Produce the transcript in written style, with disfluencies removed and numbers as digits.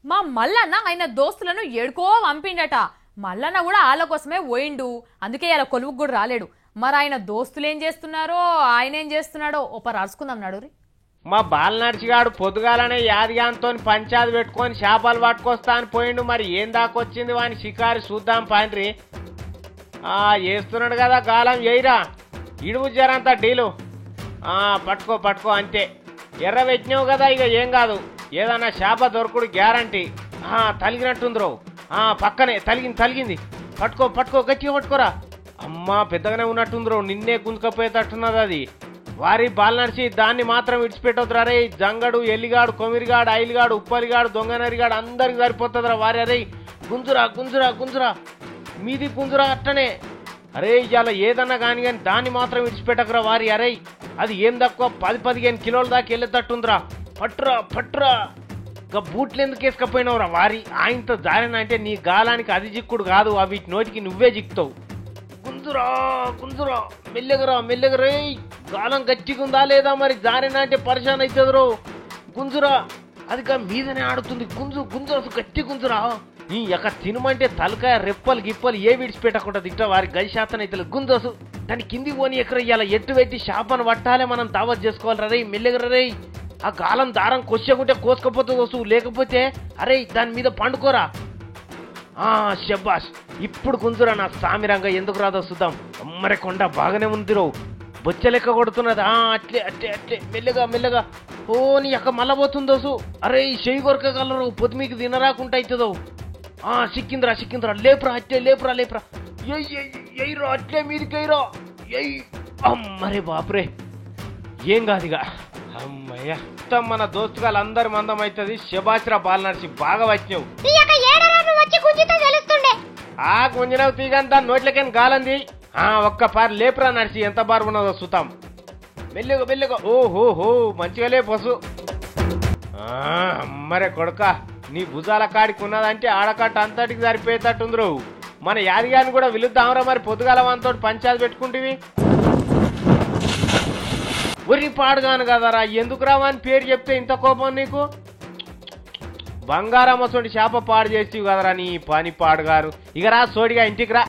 మా మల్లన్న ఆయన దోస్తులను ఏడుకో పంపిండట. మల్లన్న కూడా వాళ్ళ కోసమే పోయిండు, అందుకే ఇలా కొలువుకు కూడా రాలేడు. మరి ఆయన దోస్తులు ఏం చేస్తున్నారో ఆయన ఏం చేస్తున్నాడో ఓపర్ అరుచుకుందాం నడురి. మా బాలనర్చిగాడు పొద్దుగాలనే యాదిగాంతో పంచాది పెట్టుకొని చేపలు పట్టుకొస్తా అని పోయిండు. మరి ఏం దాకొచ్చింది వాని షికారి చూద్దాం పాండ్రి. చేస్తున్నాడు కదా గాలం ఎయిరా ఇడువు జరంతా డీలు. పట్టుకో పట్టుకో అంతే. ఎర్ర వెచ్చినావు కదా, ఇక ఏం కాదు. ఏదన్నా చేప దొరకడు గ్యారంటీ. తలిగినట్టుందిరో. పక్కనే తలిగింది. పట్టుకో పట్టుకో, గట్టిగా పట్టుకోరా. అమ్మా పెద్దగానే ఉన్నట్టుందిరో, నిన్నే గుంజుకపోయేటట్టున్నది అది. వారి బాలనర్చి దాన్ని మాత్రం విడిచిపెట్టొద్దురా రే. జంగడు, ఎల్లిగాడు, కొమిరిగాడు, ఐలిగాడు, ఉప్పలిగాడు, దొంగనరిగాడు అందరికి సరిపోతుందిరా వారి. అరే గుంజురా గుంజురా గుంజురా, మీది గుంజురా అట్టనే. అరే ఇవాళ ఏదన్నా కానీ దాన్ని మాత్రం విడిచిపెట్టకురా వారి. అరే అది ఏం తక్కువ 10-15 కిలోల దాకా వెళ్ళేటట్టుందిరా. పట్టురా పట్టురా. ఇంకా బూట్లు ఎందుకు వేసుకపోయినావురా వారి. ఆయనతో జారిన అంటే నీ గాలానికి అది చిక్కుడు కాదు, అవి నోటికి నువ్వే చిక్కుతావు. గుంజురా గుంజురా, మెల్లెగరా మెల్లెగరే. గాలం గట్టిగుందా లేదా మరి, జారిన అంటే పరిశాన్ అవుతుందిరో. గుంజురా, అది మీదనే ఆడుతుంది. గుంజు గుంజు, అసలు గట్టి గుంజురా. ఈ యొక్క తినమంటే తలకాయ రెప్పలు గిప్పలు ఏ విడిచిపెట్టకుండా తింటా వారి. గది శాతం అయితే గుంజసు. దాని కింది పోని ఎక్కడ ఇలా ఎట్టు పెట్టి షాపను పట్టాలే, మనం దావత్ చేసుకోవాలి రే. మెల్లెగరే. ఆ గాలం దారం కొచ్చకుంటే కోసుకపోతే వస్తువు, లేకపోతే అరే దాని మీద పండుకోరా. శబాష్, ఇప్పుడు గుంజురా నా సామిరంగా. ఎందుకు రాదో చూద్దాం. అమ్మరే కొండ బాగానే ఉందిరో, బొచ్చ లెక్క కొడుతున్నది. అట్లే అట్లే అట్లే మెల్లగా మెల్లగా. నీ యొక్క మళ్ళా పోతుందో. అరే చెయ్యి కొరకగలరు, పొద్దు మీకు తినరాకుంటా అవుతుందో. సిక్కిందిరా. లేపురా అట్లే, లేపురా లేపురా. ఎయ్యిరా అట్లే మీదికెయ్యిరా. అమ్మరే బాపురే, ఏం కాదుగా. అమ్మయ్య, మన దోస్తుగాలు అందరి మందం అవుతుంది. శబాచిరా బాలనర్చి, బాగా వచ్చినావు. గుంజినవు తీగంతా నోట్లకైనా గాలంది. ఒక్క పారి లేపురా నడిచి, ఎంత బారు ఉన్నదో చూద్దాం. మెల్లుగా మెల్లుగా. ఓహోహో, మంచిగా లేపోసు. అమ్మరే కొడుక, నీ భుజాల కాడికి ఉన్నదంటే ఆడకట్ట అంతటికి సరిపోయేటట్టుందిరు. మన యాదిగాని కూడా విలుద్దాంరా మరి. పొద్దుగాల వానితో పంచాది పెట్టుకుంటేవి. ఒరి పాడుగాను కదరా, ఎందుకు రావని పేరు చెప్తే ఇంత కోపం నీకు? బంగారమ్మ సోటి చేప పాడు చేసి కదరా నీ పని పాడుగారు. ఇక రా సోడిగా ఇంటికి రా.